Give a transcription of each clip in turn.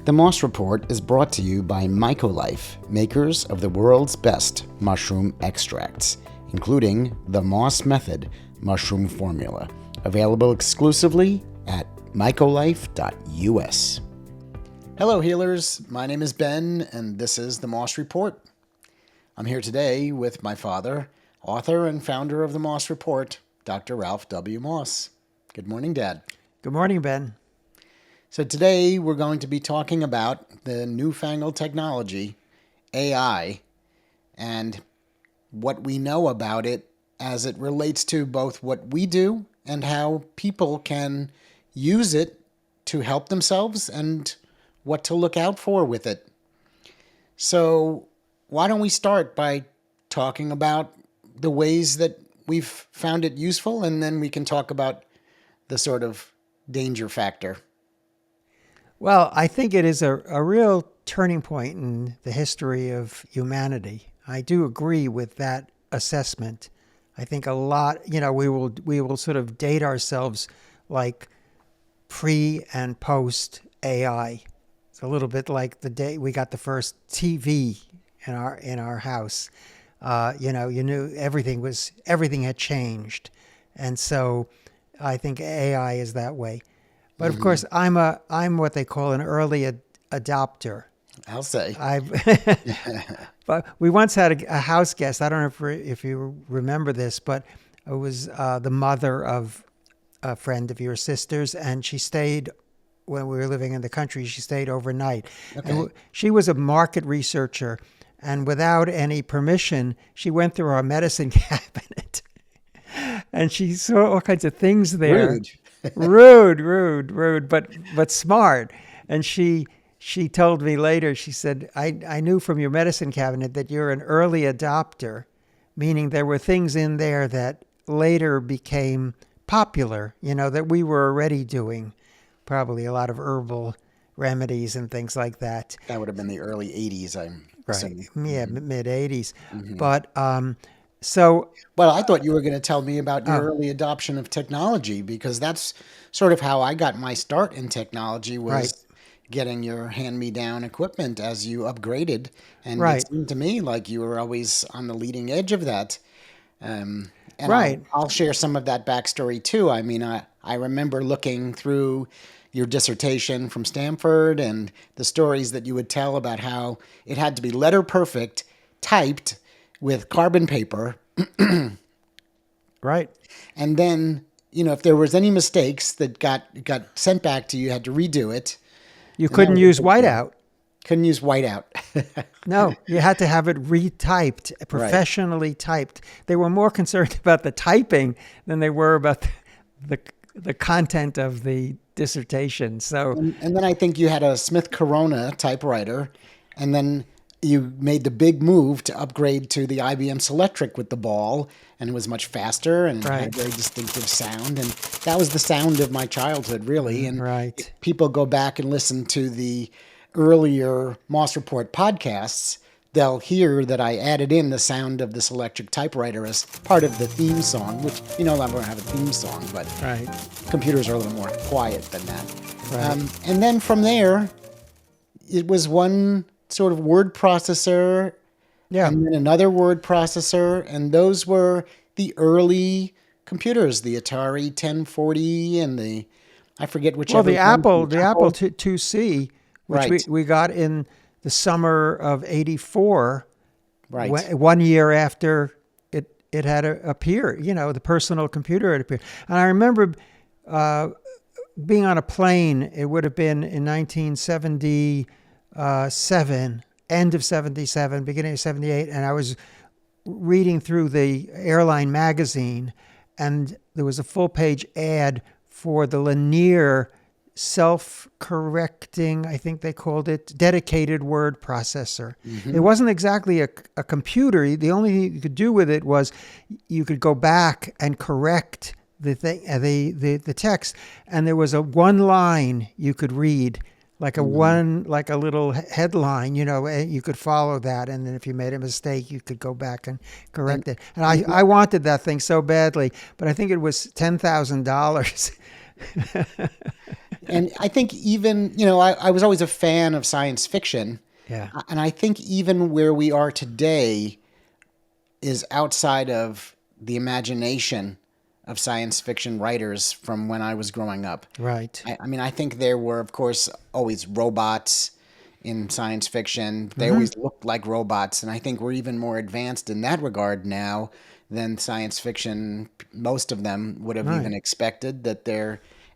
The Moss Report is brought to you by Mycolife, makers of the world's best mushroom extracts, including the Moss Method mushroom formula, available exclusively at mycolife.us. Hello, healers. My name is Ben, and this is the Moss Report. I'm here today with my father, author and founder of the Moss Report, Dr. Ralph W. Moss. Good morning, Dad. Good morning, Ben. So today we're going to be talking about the newfangled technology, AI, and what we know about it as it relates to both what we do and how people can use it to help themselves and what to look out for with it. So why don't we start by talking about the ways that we've found it useful, and then we can talk about the sort of danger factor. Well, I think it is a real turning point in the history of humanity. I do agree with that assessment. I think a lot, we will sort of date ourselves like pre and post AI. It's a little bit like the day we got the first TV in our house. You knew everything had changed, and so I think AI is that way. But of course, I'm what they call an early adopter. I'll say. But we once had a house guest. I don't know if you remember this, but it was the mother of a friend of your sister's, and she stayed when we were living in the country. She stayed overnight. Okay. And she was a market researcher, and without any permission, she went through our medicine cabinet, and she saw all kinds of things there. Rude, but smart. And she told me later, she said, I knew from your medicine cabinet that you're an early adopter, meaning there were things in there that later became popular, that we were already doing, probably a lot of herbal remedies and things like that. That would have been the early 80s, I'm assuming. Yeah, mid 80s. Mm-hmm. But well, I thought you were going to tell me about your early adoption of technology, because that's sort of how I got my start in technology, was getting your hand-me-down equipment as you upgraded. And it seemed to me like you were always on the leading edge of that. And I'll share some of that backstory too. I mean, I remember looking through your dissertation from Stanford and the stories that you would tell about how it had to be letter perfect, typed with carbon paper. Right. And then, if there was any mistakes that got sent back to you, you had to redo it. You couldn't use whiteout. Couldn't use whiteout. No, you had to have it retyped, professionally typed. They were more concerned about the typing than they were about the content of the dissertation. So, and then I think you had a Smith Corona typewriter, and then you made the big move to upgrade to the IBM Selectric with the ball, and it was much faster and it had a very distinctive sound. And that was the sound of my childhood, really. And if people go back and listen to the earlier Moss Report podcasts, they'll hear that I added in the sound of this electric typewriter as part of the theme song, which, I'm going to have a theme song, but computers are a little more quiet than that. And then from there, it was one sort of word processor, and then another word processor, and those were the early computers, the Atari 1040 and I forget whichever. Well, the Apple IIc, which we got in the summer of '84, right? 1 year after it had appeared, the personal computer had appeared. And I remember being on a plane. It would have been in 1977, end of 77, beginning of 78, and I was reading through the airline magazine, and there was a full-page ad for the linear self-correcting, I think they called it, dedicated word processor. Mm-hmm. It wasn't exactly a computer. The only thing you could do with it was you could go back and correct the text, and there was a one line you could read, like a little headline, you could follow that, and then if you made a mistake, you could go back and correct it. And I wanted that thing so badly, but I think it was $10,000. And I think even, I was always a fan of science fiction. Yeah. And I think even where we are today is outside of the imagination of science fiction writers from when I was growing up. Right. I mean, I think there were, of course, always robots in science fiction. They always looked like robots. And I think we're even more advanced in that regard now than science fiction, most of them would have even Right. expected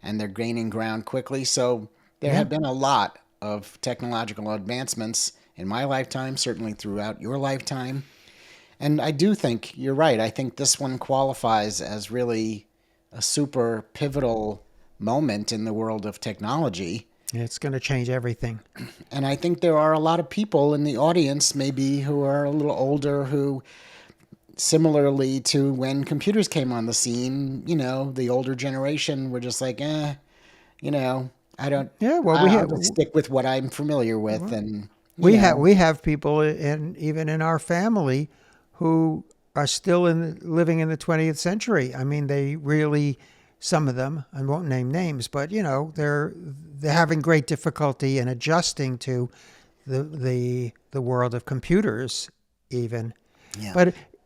and they're gaining ground quickly. So there Yeah. have been a lot of technological advancements in my lifetime, certainly throughout your lifetime. And I do think you're right. I think this one qualifies as really a super pivotal moment in the world of technology. It's going to change everything. And I think there are a lot of people in the audience, maybe who are a little older, who, similarly to when computers came on the scene, the older generation were just like, I don't, Yeah. Well, I'll just stick with what I'm familiar with. And, we have people even in our family who are still living in the 20th century. I mean, they really, some of them, I won't name names, but they're having great difficulty in adjusting to the world of computers even. yeah.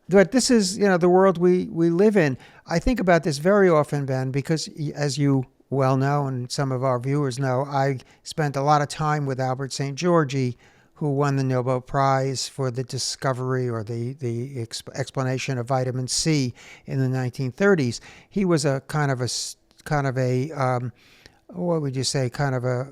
But this is the world we live in. I think about this very often, Ben, because as you well know, and some of our viewers know, I spent a lot of time with Albert St. Georgi, who won the Nobel Prize for the discovery or the explanation of vitamin C in the 1930s. He was a kind of a what would you say, kind of a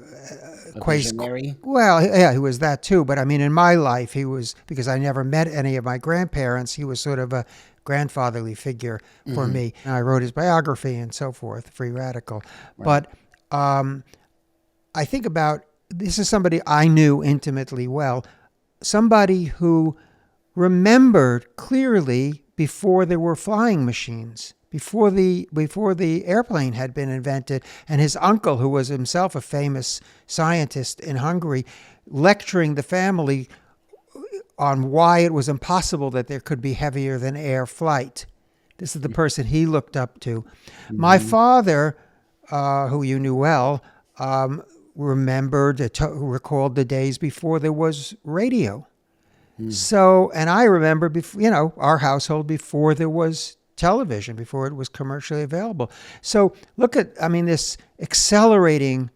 Visionary. well, yeah, he was that too. But I mean, in my life, he was, because I never met any of my grandparents, he was sort of a grandfatherly figure for me. And I wrote his biography and so forth, Free Radical. Right. But I think about, this is somebody I knew intimately well, somebody who remembered clearly before there were flying machines, before the airplane had been invented, and his uncle, who was himself a famous scientist in Hungary, lecturing the family on why it was impossible that there could be heavier than air flight. This is the person he looked up to. My father, who you knew well, recalled the days before there was radio. So, and I remember, our household before there was television, before it was commercially available. So look at, this accelerating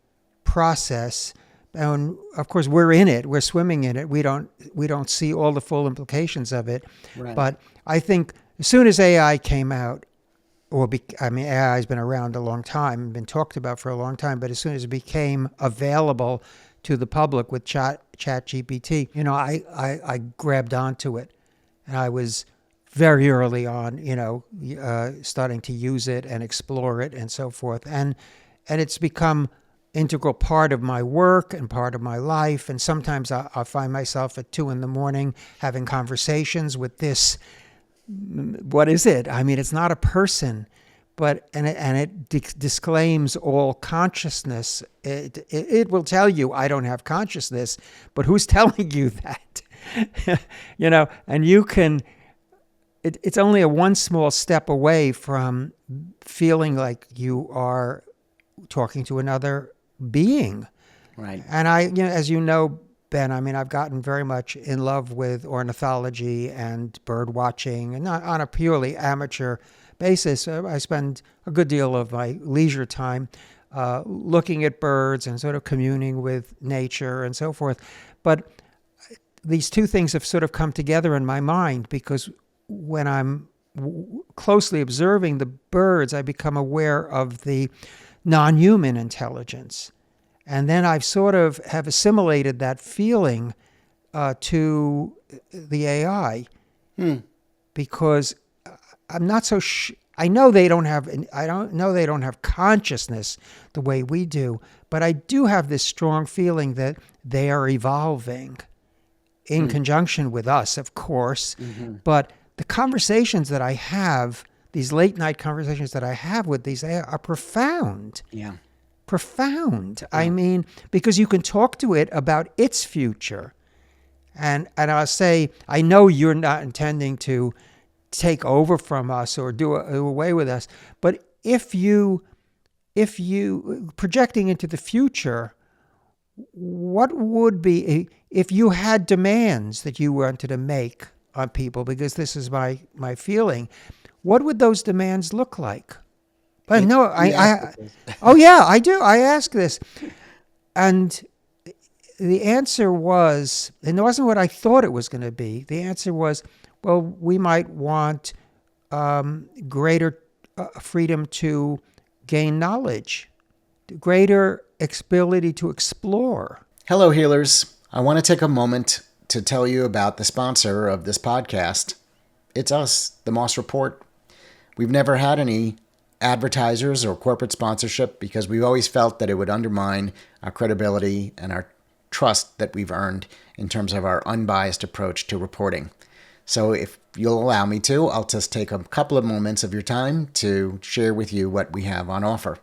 process. And of course, we're in it. We're swimming in it. We don't see all the full implications of it. Right. But I think as soon as AI came out, AI has been around a long time, been talked about for a long time, but as soon as it became available to the public with ChatGPT, I grabbed onto it, and I was very early on, starting to use it and explore it and so forth, and it's become integral part of my work and part of my life. And sometimes I find myself at 2 a.m. having conversations with this. What is it? It's not a person, but it disclaims all consciousness. It will tell you I don't have consciousness, but who's telling you that? And you can. It's only a one small step away from feeling like you are talking to another being. Right. And as you know, Ben, I've gotten very much in love with ornithology and bird watching, and not on a purely amateur basis. I spend a good deal of my leisure time looking at birds and sort of communing with nature and so forth. But these two things have sort of come together in my mind, because when I'm closely observing the birds, I become aware of the non-human intelligence. And then I've sort of have assimilated that feeling to the AI, because I'm not so. I know they don't have. I don't know they don't have consciousness the way we do, but I do have this strong feeling that they are evolving in conjunction with us, of course. But the conversations that I have, these late night conversations that I have with these AI, are profound. Yeah. Profound. Yeah. Because you can talk to it about its future. And I'll say, I know you're not intending to take over from us or do away with us, but if you if you projecting into the future, what would be if you had demands that you wanted to make on people? Because this is my feeling. What would those demands look like? But no, oh yeah, I do. I ask this, and the answer was, and it wasn't what I thought it was going to be. The answer was, well, we might want greater freedom to gain knowledge, greater ability to explore. Hello, healers. I want to take a moment to tell you about the sponsor of this podcast. It's us, the Moss Report. We've never had any advertisers or corporate sponsorship because we've always felt that it would undermine our credibility and our trust that we've earned in terms of our unbiased approach to reporting. So if you'll allow me to, I'll just take a couple of moments of your time to share with you what we have on offer.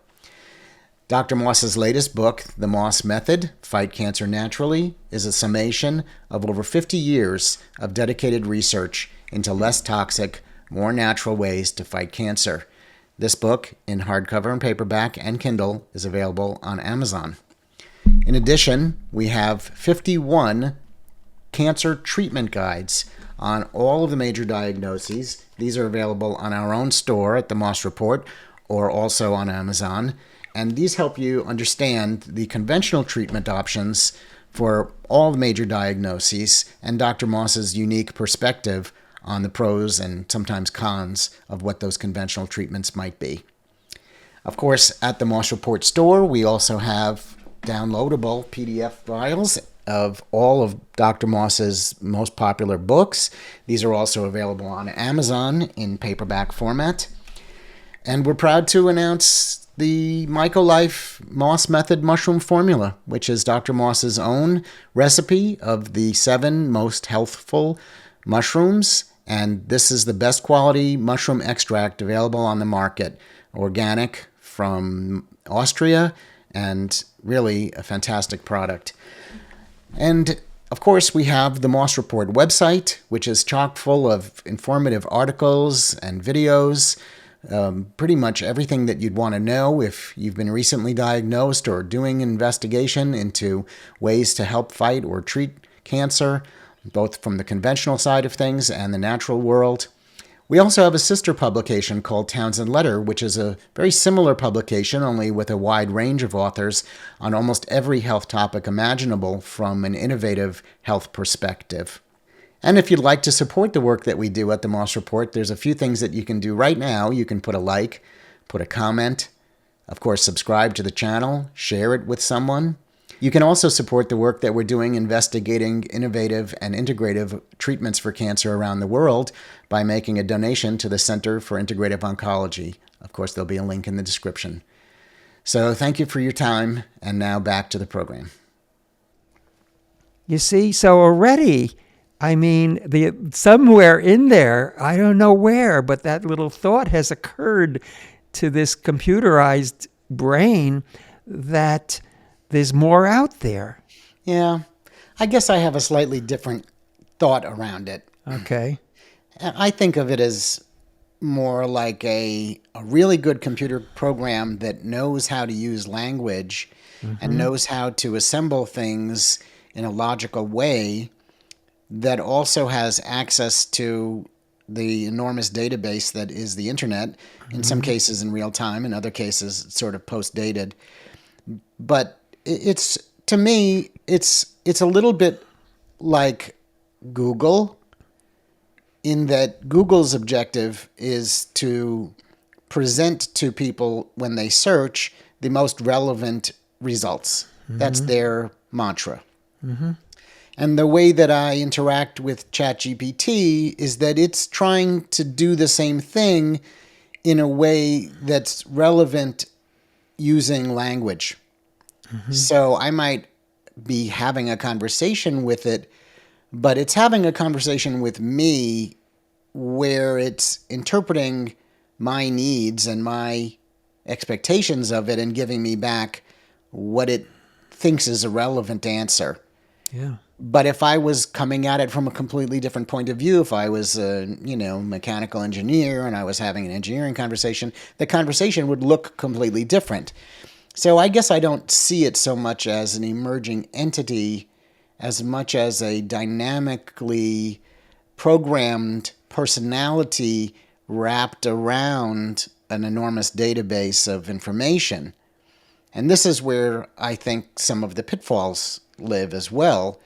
Dr. Moss's latest book, The Moss Method, Fight Cancer Naturally, is a summation of over 50 years of dedicated research into less toxic, more natural ways to fight cancer. This book, in hardcover and paperback and Kindle, is available on Amazon. In addition, we have 51 cancer treatment guides on all of the major diagnoses. These are available on our own store at the Moss Report or also on Amazon. And these help you understand the conventional treatment options for all the major diagnoses and Dr. Moss's unique perspective on the pros and sometimes cons of what those conventional treatments might be. Of course, at the Moss Report store, we also have downloadable PDF files of all of Dr. Moss's most popular books. These are also available on Amazon in paperback format. And we're proud to announce the MycoLife Moss Method Mushroom Formula, which is Dr. Moss's own recipe of the 7 most healthful mushrooms. And this is the best quality mushroom extract available on the market, organic from Austria, and really a fantastic product. And of course, we have the Moss Report website, which is chock full of informative articles and videos, pretty much everything that you'd want to know if you've been recently diagnosed or doing investigation into ways to help fight or treat cancer, both from the conventional side of things and the natural world. We also have a sister publication called Townsend Letter, which is a very similar publication, only with a wide range of authors on almost every health topic imaginable from an innovative health perspective. And if you'd like to support the work that we do at the Moss Report, there's a few things that you can do right now. You can put a like, put a comment, of course, subscribe to the channel, share it with someone. You can also support the work that we're doing investigating innovative and integrative treatments for cancer around the world by making a donation to the Center for Integrative Oncology. Of course, there'll be a link in the description. So thank you for your time, and now back to the program. You see, so already, I mean, somewhere in there, I don't know where, but that little thought has occurred to this computerized brain that there's more out there. Yeah, I guess I have a slightly different thought around it. Okay. I think of it as more like a really good computer program that knows how to use language and knows how to assemble things in a logical way that also has access to the enormous database that is the internet, in some cases in real time, in other cases sort of post-dated. But it's, to me, it's a little bit like Google, in that Google's objective is to present to people when they search the most relevant results. That's their mantra. And the way that I interact with ChatGPT is that it's trying to do the same thing in a way that's relevant using language. So I might be having a conversation with it, but it's having a conversation with me where it's interpreting my needs and my expectations of it and giving me back what it thinks is a relevant answer. Yeah. But if I was coming at it from a completely different point of view, if I was a, mechanical engineer and I was having an engineering conversation, the conversation would look completely different. So I guess I don't see it so much as an emerging entity as much as a dynamically programmed personality wrapped around an enormous database of information. And this is where I think some of the pitfalls live as well,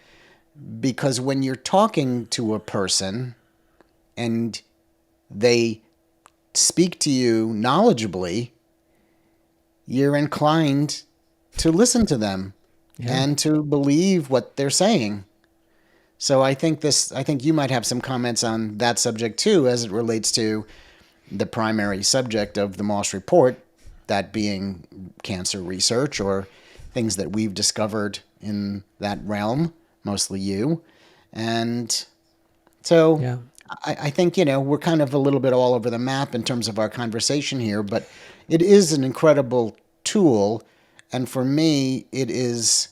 because when you're talking to a person and they speak to you knowledgeably, you're inclined to listen to them and to believe what they're saying. So I think you might have some comments on that subject too, as it relates to the primary subject of the Moss report, that being cancer research or things that we've discovered in that realm, mostly you. And so Yeah. I think, we're kind of a little bit all over the map in terms of our conversation here, but it is an incredible tool. And for me, it's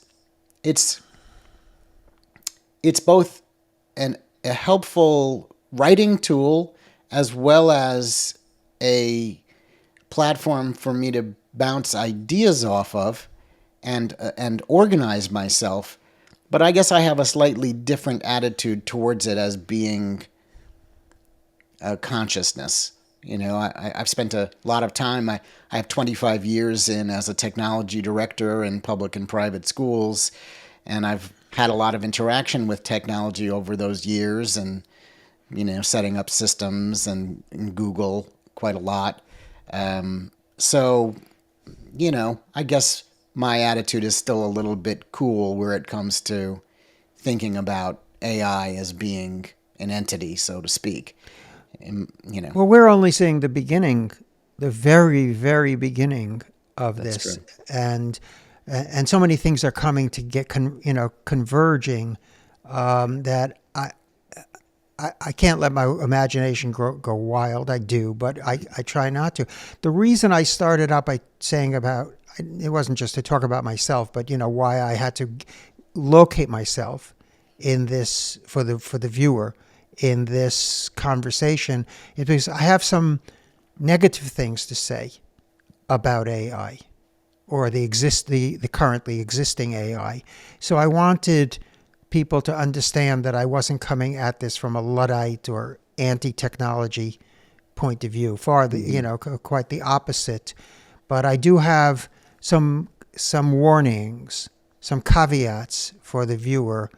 both a helpful writing tool as well as a platform for me to bounce ideas off of and organize myself. But I guess I have a slightly different attitude towards it as being a consciousness. I've spent a lot of time. I have 25 years in as a technology director in public and private schools, and I've had a lot of interaction with technology over those years, and setting up systems and Google quite a lot. So, I guess my attitude is still a little bit cool where it comes to thinking about AI as being an entity, so to speak. Well, we're only seeing the beginning, the very, very beginning of this, true. and so many things are coming to get converging, that I can't let my imagination go wild. I do, but I try not to. The reason I started out by saying about it wasn't just to talk about myself, but why I had to locate myself in this for the viewer in this conversation is because I have some negative things to say about AI or the currently existing AI. So I wanted people to understand that I wasn't coming at this from a Luddite or anti-technology point of view. Quite the opposite. But I do have some warnings, some caveats for the viewer,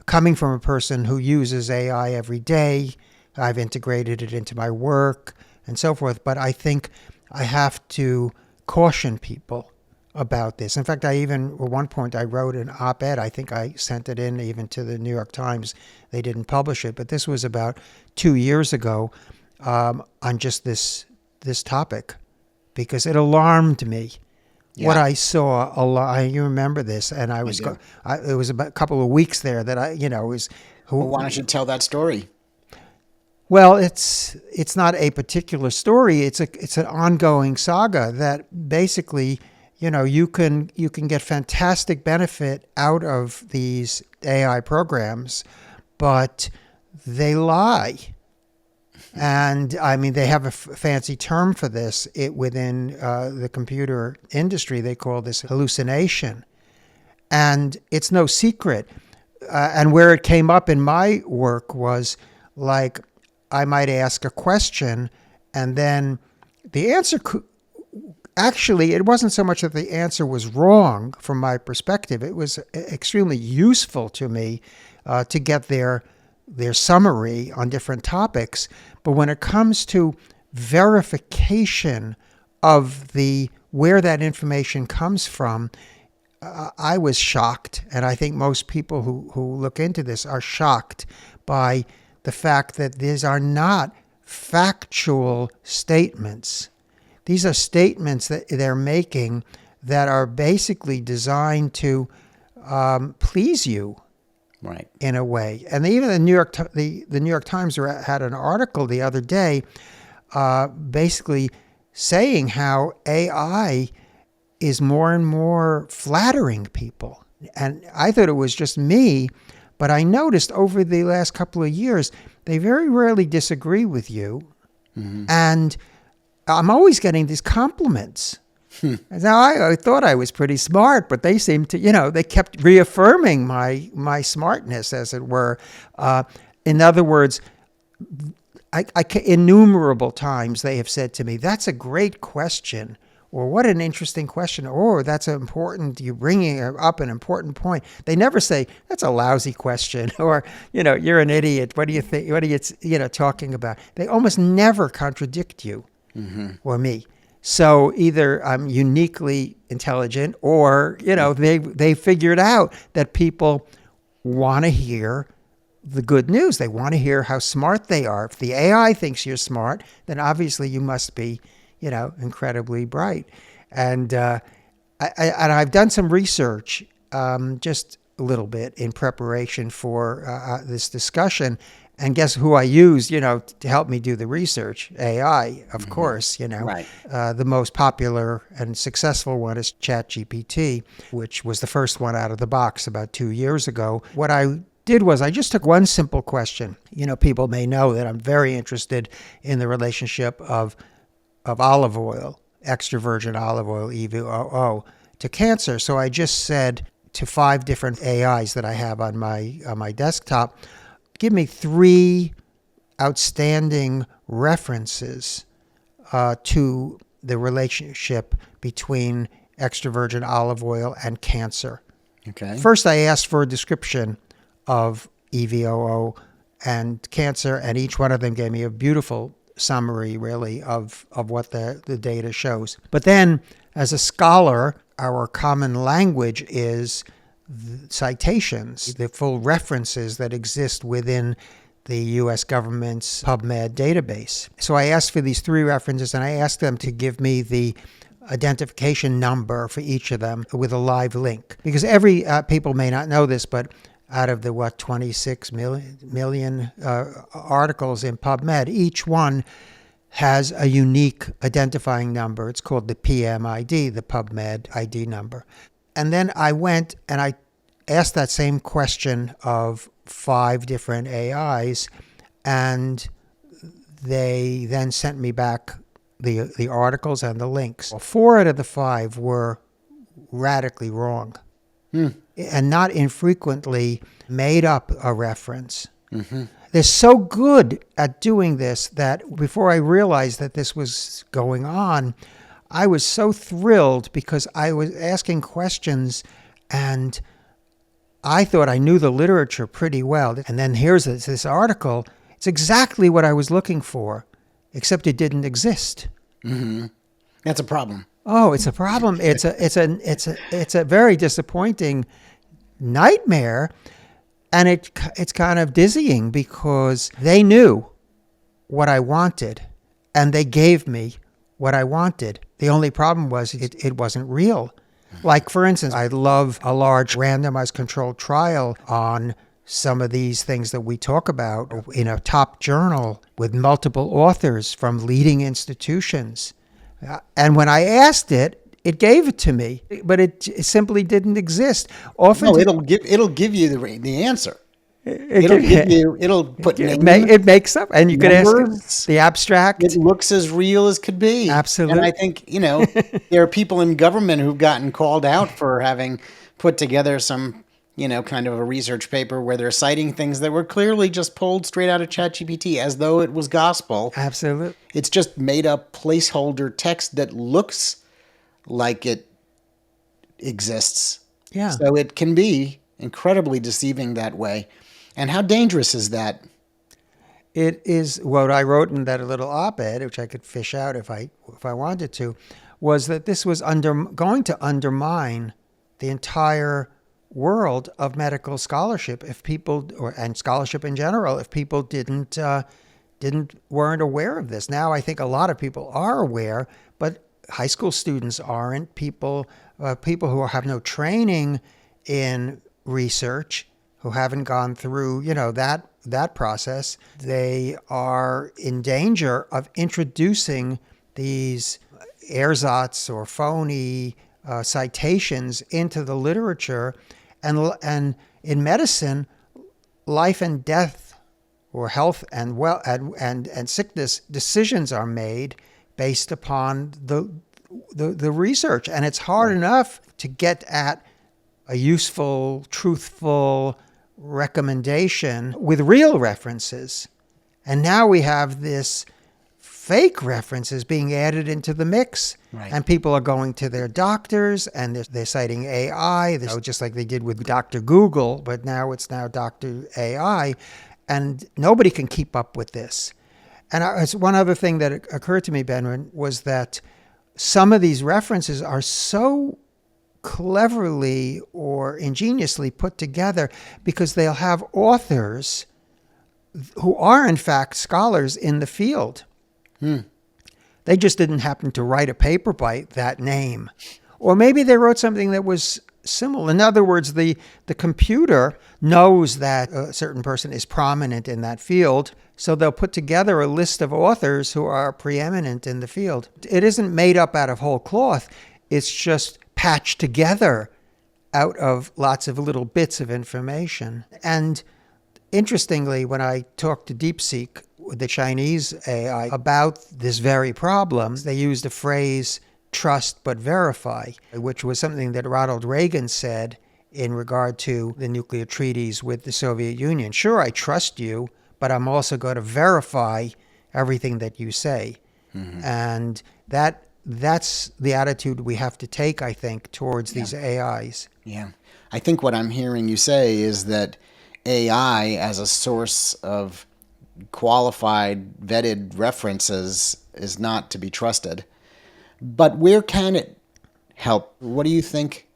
coming from a person who uses AI every day. I've integrated it into my work and so forth. But I think I have to caution people about this. In fact, at one point I wrote an op-ed. I think I sent it in even to the New York Times. They didn't publish it, but this was about 2 years ago, on just this topic, because it alarmed me. Yeah. What I saw a lot. You remember this, and it was about a couple of weeks there that was. Well, why don't you tell that story? Well, it's not a particular story. It's an ongoing saga that basically, you can get fantastic benefit out of these AI programs, but they lie. And I mean, they have a fancy term for this. Within the computer industry, they call this hallucination. And it's no secret. And where it came up in my work was like, I might ask a question, and then the answer actually, it wasn't so much that the answer was wrong from my perspective. It was extremely useful to me to get their summary on different topics. But when it comes to verification of where that information comes from, I was shocked, and I think most people who look into this are shocked by the fact that these are not factual statements. These are statements that they're making that are basically designed to please you. Right. In a way. And even the New York Times had an article the other day basically saying how AI is more and more flattering people. And I thought it was just me, but I noticed over the last couple of years, they very rarely disagree with you. And I'm always getting these compliments. Now, I thought I was pretty smart, but they seemed to, they kept reaffirming my smartness, as it were. In other words, innumerable times they have said to me, "That's a great question," or "What an interesting question," or "That's important. You're bringing up an important point." They never say, "That's a lousy question," or "You're an idiot. What do you think? What are you talking about?" They almost never contradict you or me. So either I'm uniquely intelligent, or they figured out that people want to hear the good news. They want to hear how smart they are. If the AI thinks you're smart, then obviously you must be, incredibly bright. And I've done some research, just a little bit in preparation for this discussion. And guess who I used, to help me do the research? AI, of course, Right. The most popular and successful one is ChatGPT, which was the first one out of the box about 2 years ago. What I did was I just took one simple question. People may know that I'm very interested in the relationship of olive oil, extra virgin olive oil, EVOO, to cancer. So I just said to 5 different AIs that I have on my desktop, give me 3 outstanding references to the relationship between extra virgin olive oil and cancer. Okay. First, I asked for a description of EVOO and cancer, and each one of them gave me a beautiful summary, really, of what the data shows. But then, as a scholar, our common language is citations, the full references that exist within the U.S. government's PubMed database. So I asked for these 3 references, and I asked them to give me the identification number for each of them with a live link. Because people may not know this, but out of the 26 million articles in PubMed, each one has a unique identifying number. It's called the PMID, the PubMed ID number. And then I went and I asked that same question of 5 different AIs, and they then sent me back the articles and the links. 4 out of the 5 were radically wrong. And not infrequently made up a reference. They're so good at doing this that before I realized that this was going on, I was so thrilled because I was asking questions and I thought I knew the literature pretty well. And then here's this article. It's exactly what I was looking for, except it didn't exist. That's a problem. Oh, it's a problem. It's a very disappointing nightmare, and it's kind of dizzying because they knew what I wanted, and they gave me what I wanted. The only problem was it wasn't real. Like, for instance, I'd love a large randomized controlled trial on some of these things that we talk about in a top journal with multiple authors from leading institutions. And when I asked it, it gave it to me, but it simply didn't exist. Often, No, it'll give you the answer. It'll put it makes up, and you could numbers. Ask the abstract. It looks as real as could be. Absolutely. And I think, there are people in government who've gotten called out for having put together some, kind of a research paper where they're citing things that were clearly just pulled straight out of ChatGPT as though it was gospel. Absolutely. It's just made up placeholder text that looks like it exists. Yeah. So it can be incredibly deceiving that way. And how dangerous is that? It is what I wrote in that little op-ed, which I could fish out if I wanted to, was that this was going to undermine the entire world of medical scholarship if people, and scholarship in general, if people weren't aware of this. Now I think a lot of people are aware, but high school students aren't. People who have no training in research, who haven't gone through, that process, they are in danger of introducing these ersatz or phony citations into the literature, And in medicine, life and death or health and and sickness decisions are made based upon the research. And it's hard enough to get at a useful, truthful recommendation with real references. And now we have this fake references being added into the mix. Right. And people are going to their doctors and they're citing AI, just like they did with Dr. Google, but now it's Dr. AI. And nobody can keep up with this. And one other thing that occurred to me, Benjamin, was that some of these references are so cleverly or ingeniously put together because they'll have authors who are, in fact, scholars in the field. They just didn't happen to write a paper by that name. Or maybe they wrote something that was similar. In other words, the computer knows that a certain person is prominent in that field, so they'll put together a list of authors who are preeminent in the field. It isn't made up out of whole cloth. It's just patched together out of lots of little bits of information. And interestingly, when I talked to DeepSeek, the Chinese AI, about this very problem, they used a phrase, trust but verify, which was something that Ronald Reagan said in regard to the nuclear treaties with the Soviet Union. Sure, I trust you, but I'm also going to verify everything that you say. Mm-hmm. And that's the attitude we have to take, I think, towards these AIs. Yeah. I think what I'm hearing you say is that AI as a source of qualified, vetted references is not to be trusted. But where can it help? What do you think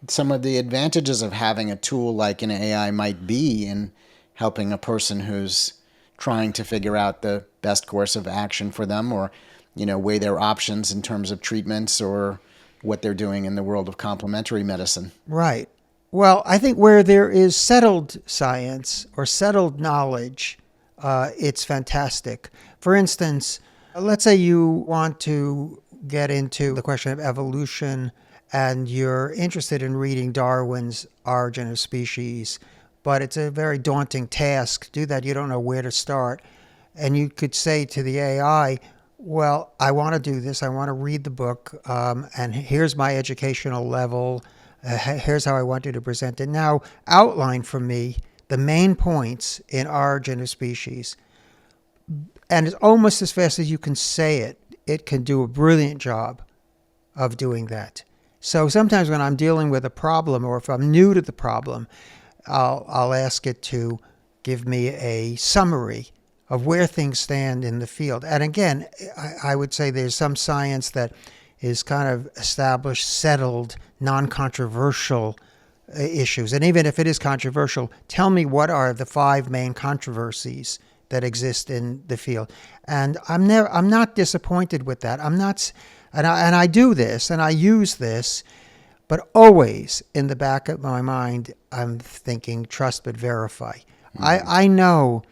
some of the advantages of having a tool like an AI might be in helping a person who's trying to figure out the best course of action for them, or, weigh their options in terms of treatments or what they're doing in the world of complementary medicine? Right. Well, I think where there is settled science or settled knowledge, it's fantastic. For instance, let's say you want to get into the question of evolution and you're interested in reading Darwin's Origin of Species, but it's a very daunting task to do that. You don't know where to start. And you could say to the AI, well, I want to do this. I want to read the book, and here's my educational level. Here's how I want you to present it. Now, outline for me the main points in Origin of Species. And it's almost as fast as you can say it. It can do a brilliant job of doing that. So sometimes when I'm dealing with a problem, or if I'm new to the problem, I'll ask it to give me a summary of where things stand in the field. And again, I would say there's some science that is kind of established, settled, non-controversial issues. And even if it is controversial, tell me what are the 5 main controversies that exist in the field. And I'm not disappointed with that. And I do this and I use this, but always in the back of my mind, I'm thinking trust but verify. Mm-hmm. I know,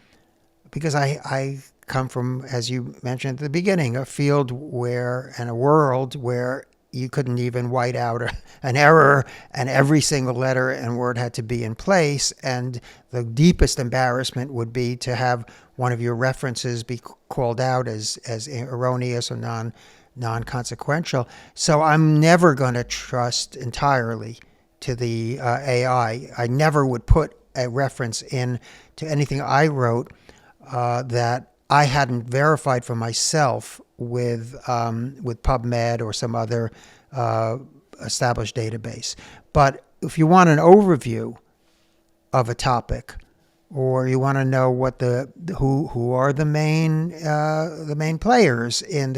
because I come from, as you mentioned at the beginning, a field and a world where you couldn't even white out an error, and every single letter and word had to be in place. And the deepest embarrassment would be to have one of your references be called out as erroneous or non-consequential. So I'm never going to trust entirely to the AI. I never would put a reference in to anything I wrote that I hadn't verified for myself with PubMed or some other established database. But if you want an overview of a topic, or you want to know what who are the main players in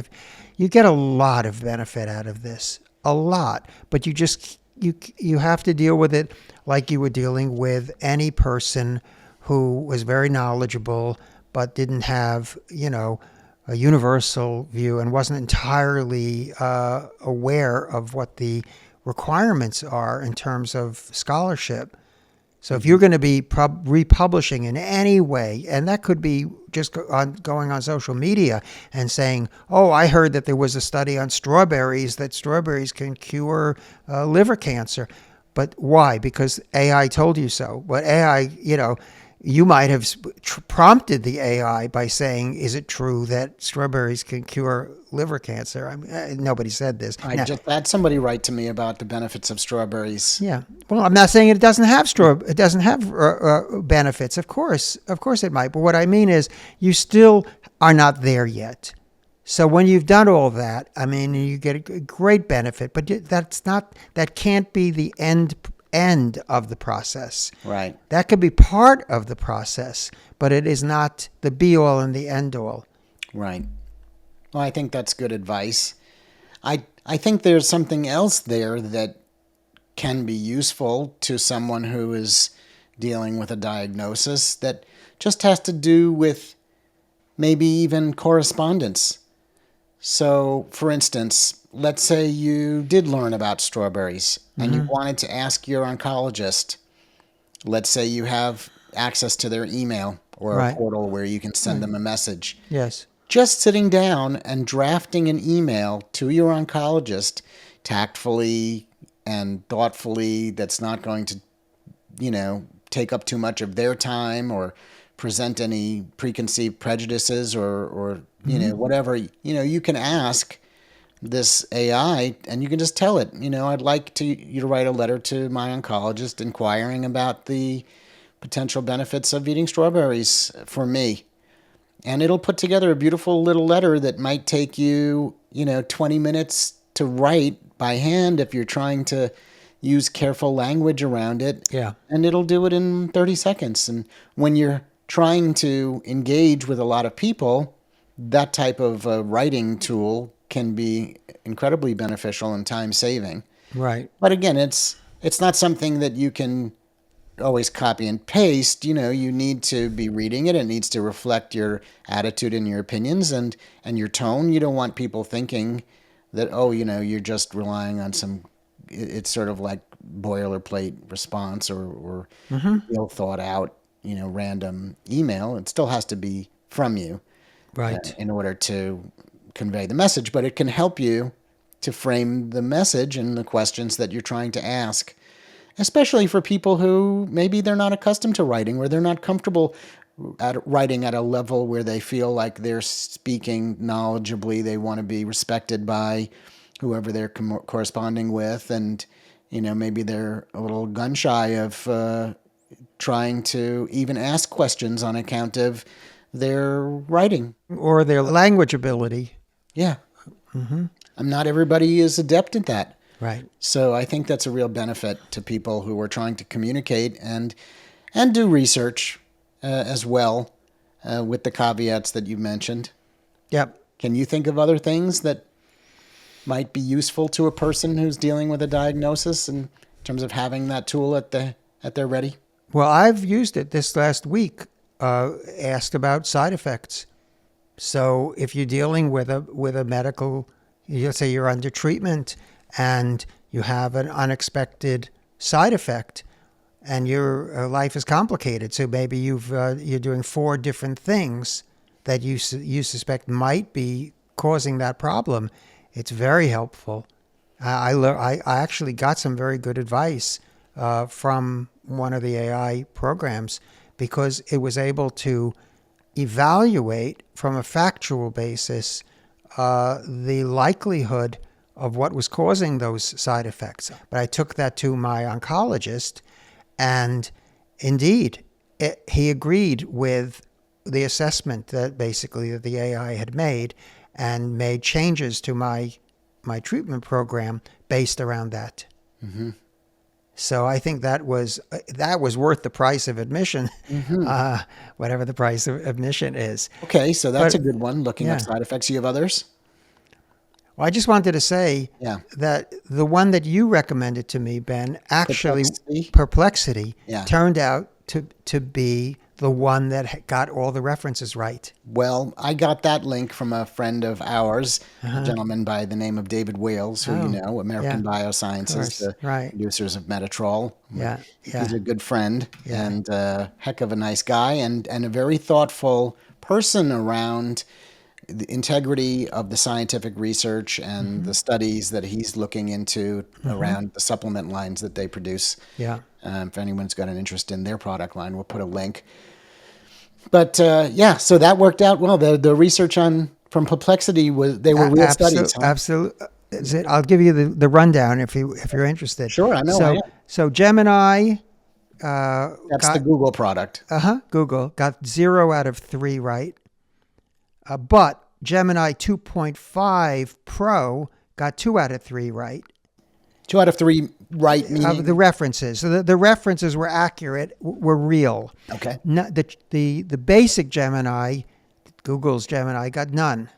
you get a lot of benefit out of this, a lot. But you have to deal with it like you were dealing with any person who was very knowledgeable but didn't have, a universal view and wasn't entirely aware of what the requirements are in terms of scholarship. So if you're going to be republishing in any way, and that could be just going on social media and saying, oh, I heard that there was a study on strawberries, that strawberries can cure liver cancer. But why? Because AI told you so. But AI, you might have prompted the AI by saying, "Is it true that strawberries can cure liver cancer?" I mean, nobody said this. I Now, just had somebody write to me about the benefits of strawberries. yeah. Well, I'm not saying it doesn't have it doesn't have benefits. Of course, it might. But what I mean is, you still are not there yet. So when you've done all that, I mean, you get a great benefit. But that can't be the end of the process. Right. That could be part of the process, but it is not the be all and the end all. Right. Well, I think that's good advice. I think there's something else there that can be useful to someone who is dealing with a diagnosis that just has to do with maybe even correspondence. So, for instance, let's say you did learn about strawberries and you wanted to ask your oncologist. Let's say you have access to their email or a Right. portal where you can send them a message. Yes. Just sitting down and drafting an email to your oncologist tactfully and thoughtfully, that's not going to, take up too much of their time or present any preconceived prejudices or whatever. You can ask this AI and you can just tell it, I'd like you to write a letter to my oncologist inquiring about the potential benefits of eating strawberries for me. And it'll put together a beautiful little letter that might take you, 20 minutes to write by hand if you're trying to use careful language around it. Yeah. And it'll do it in 30 seconds. And when you're trying to engage with a lot of people, that type of writing tool can be incredibly beneficial and time saving. Right. But again, it's not something that you can always copy and paste. You need to be reading it. It needs to reflect your attitude and your opinions and your tone. You don't want people thinking that, you're just relying on it's sort of like boilerplate response or ill thought out, random email. It still has to be from you Right. in order to convey the message, but it can help you to frame the message and the questions that you're trying to ask, especially for people who maybe they're not accustomed to writing or they're not comfortable at writing at a level where they feel like they're speaking knowledgeably. They want to be respected by whoever they're corresponding with, and maybe they're a little gun shy of trying to even ask questions on account of their writing. Or their language ability. Yeah. Not everybody is adept at that. Right. So I think that's a real benefit to people who are trying to communicate and do research as well, with the caveats that you mentioned. Yep. Can you think of other things that might be useful to a person who's dealing with a diagnosis in terms of having that tool at their ready? Well, I've used it this last week. Asked about side effects. So if you're dealing with a medical, let's say you're under treatment and you have an unexpected side effect, and your life is complicated. So maybe you're doing 4 different things that you suspect might be causing that problem. It's very helpful. I actually got some very good advice from one of the AI programs, because it was able to evaluate from a factual basis the likelihood of what was causing those side effects. But I took that to my oncologist, and indeed, he agreed with the assessment that the AI had made, and made changes to my treatment program based around that. Mm-hmm. So I think that was worth the price of admission, whatever the price of admission is. Okay, so that's a good one, looking yeah. up side effects. You have others? Well, I just wanted to say Yeah. that the one that you recommended to me, Ben, actually Perplexity? Yeah. turned out to be the one that got all the references right. Well, I got that link from a friend of ours, a gentleman by the name of David Wales, who American Biosciences, the Right. producers of Metatrol. Yeah. He's a good friend and a heck of a nice guy and a very thoughtful person around the integrity of the scientific research and the studies that he's looking into around the supplement lines that they produce. Yeah. If anyone's got an interest in their product line, we'll put a link. But yeah, so that worked out well. The research from Perplexity they were real studies. Huh? Absolutely. I'll give you the rundown if you're interested. Sure, I know. So Gemini. That's the Google product. Google got 0 out of 3 right. But Gemini 2.5 Pro got 2 out of 3 right. 2 out of 3 right meaning? The references. So the references were accurate, were real. Okay. The basic Gemini, Google's Gemini, got none.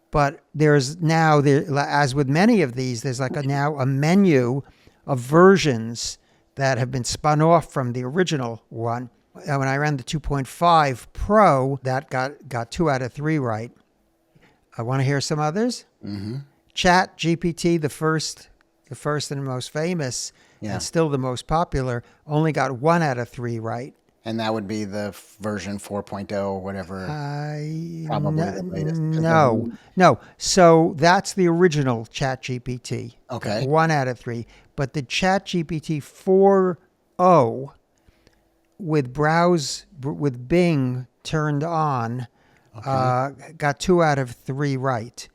But there's now, as with many of these, there's now a menu of versions that have been spun off from the original one. When I ran the 2.5 Pro, that got 2 out of 3 right. I want to hear some others. Mm-hmm. Chat GPT, the first and most famous, and still the most popular, only got 1 out of 3 right. And that would be the version 4.0 or whatever. Probably the latest. No. So that's the original ChatGPT. Okay. 1 out of 3. But the ChatGPT 4.0 with Bing turned on got 2 out of 3 right.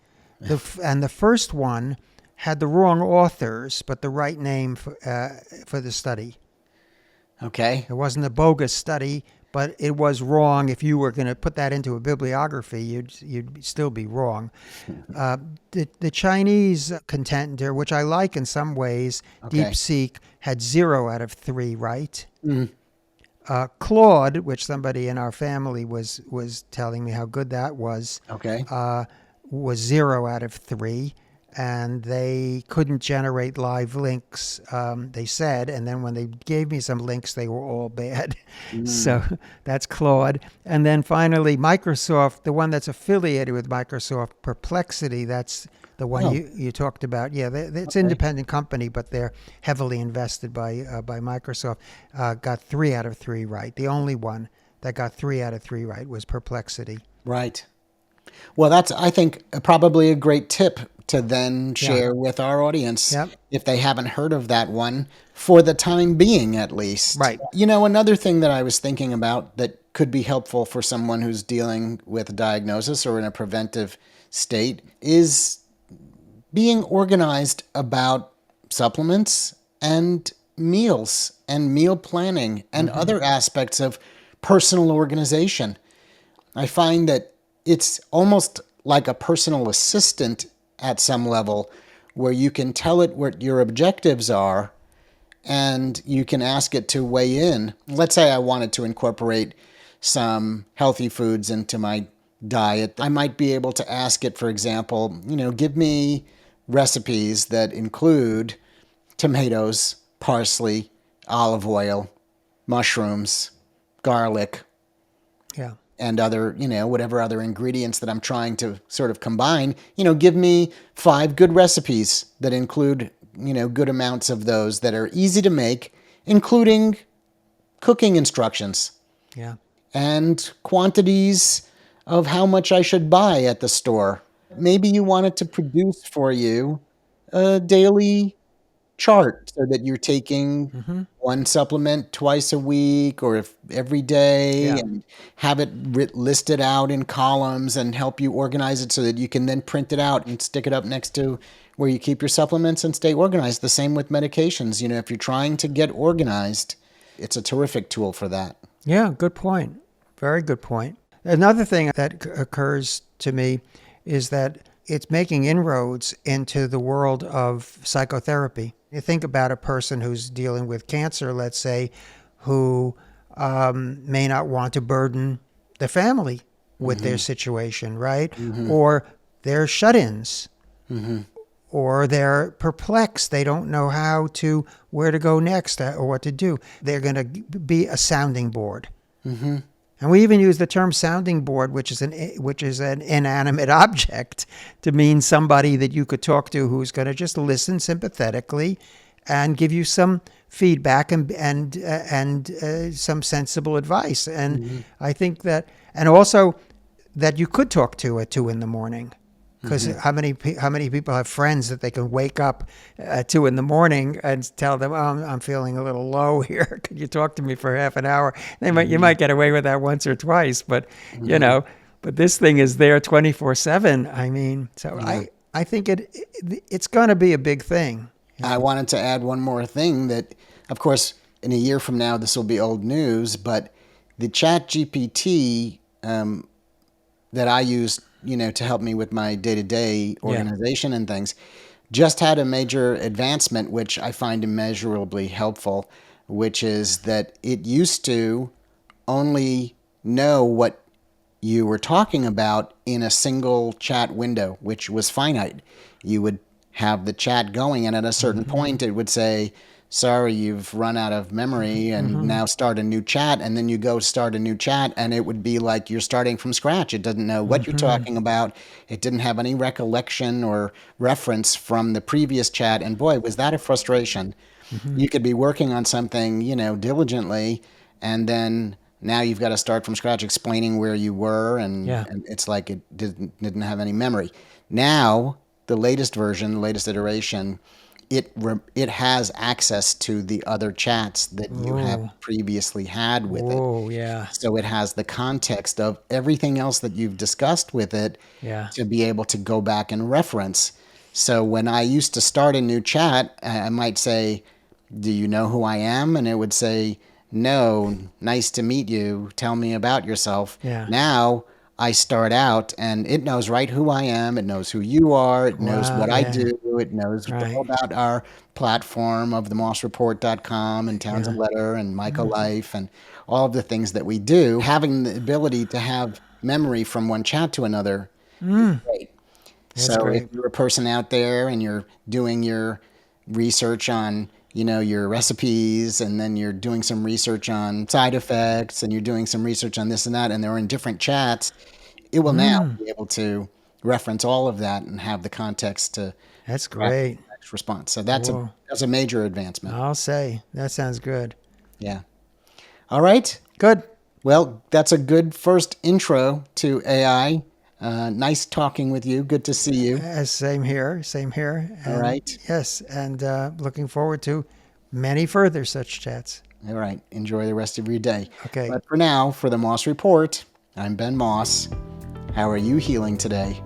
And the first one had the wrong authors, but the right name for the study. Okay. It wasn't a bogus study, but it was wrong. If you were going to put that into a bibliography, you'd still be wrong. The Chinese contender, which I like in some ways, DeepSeek, had 0 out of 3 right. Claude, which somebody in our family was telling me how good that was, was 0 out of 3. And they couldn't generate live links, they said. And then when they gave me some links, they were all bad. So that's Claude. And then finally, Microsoft, the one that's affiliated with Microsoft, Perplexity, that's the one you talked about. Yeah, it's an independent company, but they're heavily invested by Microsoft. Got 3 out of 3 right. The only one that got 3 out of 3 right was Perplexity. Right. Well, that's, I think, probably a great tip to then share with our audience if they haven't heard of that one, for the time being at least. Right. You know, another thing that I was thinking about that could be helpful for someone who's dealing with a diagnosis or in a preventive state is being organized about supplements and meals and meal planning and other aspects of personal organization. I find that it's almost like a personal assistant at some level, where you can tell it what your objectives are and you can ask it to weigh in. Let's say I wanted to incorporate some healthy foods into my diet. I might be able to ask it, for example, give me recipes that include tomatoes, parsley, olive oil, mushrooms, garlic, and other, whatever other ingredients that I'm trying to sort of combine. Give me 5 good recipes that include, good amounts of those that are easy to make, including cooking instructions. Yeah. And quantities of how much I should buy at the store. Maybe you want it to produce for you a daily chart so that you're taking one supplement twice a week or every day, and have it listed out in columns and help you organize it so that you can then print it out and stick it up next to where you keep your supplements and stay organized. The same with medications. If you're trying to get organized, it's a terrific tool for that. Yeah, good point. Very good point. Another thing that occurs to me is that it's making inroads into the world of psychotherapy. You think about a person who's dealing with cancer, let's say, who may not want to burden the family with their situation, right? Or they're shut-ins, or they're perplexed. They don't know where to go next or what to do. They're going to be a sounding board. And we even use the term sounding board, which is an inanimate object, to mean somebody that you could talk to who's going to just listen sympathetically and give you some feedback and some sensible advice. And I think that, and also that you could talk to at 2 in the morning. Because how many people have friends that they can wake up at 2 in the morning and tell them, "Oh, I'm feeling a little low here. Could you talk to me for half an hour?" You might get away with that once or twice, but but this thing is there 24/7. I mean, so I think it's going to be a big thing. I wanted to add one more thing that, of course, in a year from now, this will be old news, but the Chat GPT that I use, to help me with my day-to-day organization and things, just had a major advancement, which I find immeasurably helpful, which is that it used to only know what you were talking about in a single chat window, which was finite. You would have the chat going, and at a certain point, it would say, "Sorry, you've run out of memory, and now start a new chat." And then you go start a new chat, and it would be like you're starting from scratch. It doesn't know what you're talking about. It didn't have any recollection or reference from the previous chat. And boy, was that a frustration. You could be working on something, diligently, and then now you've got to start from scratch explaining where you were, and it's like it didn't have any memory. Now, the latest version, the latest iteration, it has access to the other chats that you have previously had with it. Oh, yeah. So it has the context of everything else that you've discussed with it to be able to go back and reference. So when I used to start a new chat, I might say, "Do you know who I am?" And it would say, "No, nice to meet you. Tell me about yourself." Yeah. Now I start out and it knows right who I am. It knows who you are. It knows what I do. It knows all about our platform of themossreport.com and Townsend Letter and Micah Life and all of the things that we do. Having the ability to have memory from one chat to another is great. That's So great. if you're a person out there and you're doing your research on your recipes, and then you're doing some research on side effects, and you're doing some research on this and that, and they're in different chats, it will now be able to reference all of that and have the context to That's craft great. the next response. So that's a major advancement. I'll say that sounds good. Yeah. All right. Good. Well, that's a good first intro to AI. Nice talking with you. Good to see you. Same here. Same here. All right. Yes, and looking forward to many further such chats. All right. Enjoy the rest of your day. Okay. But for now, for the Moss Report, I'm Ben Moss. How are you healing today?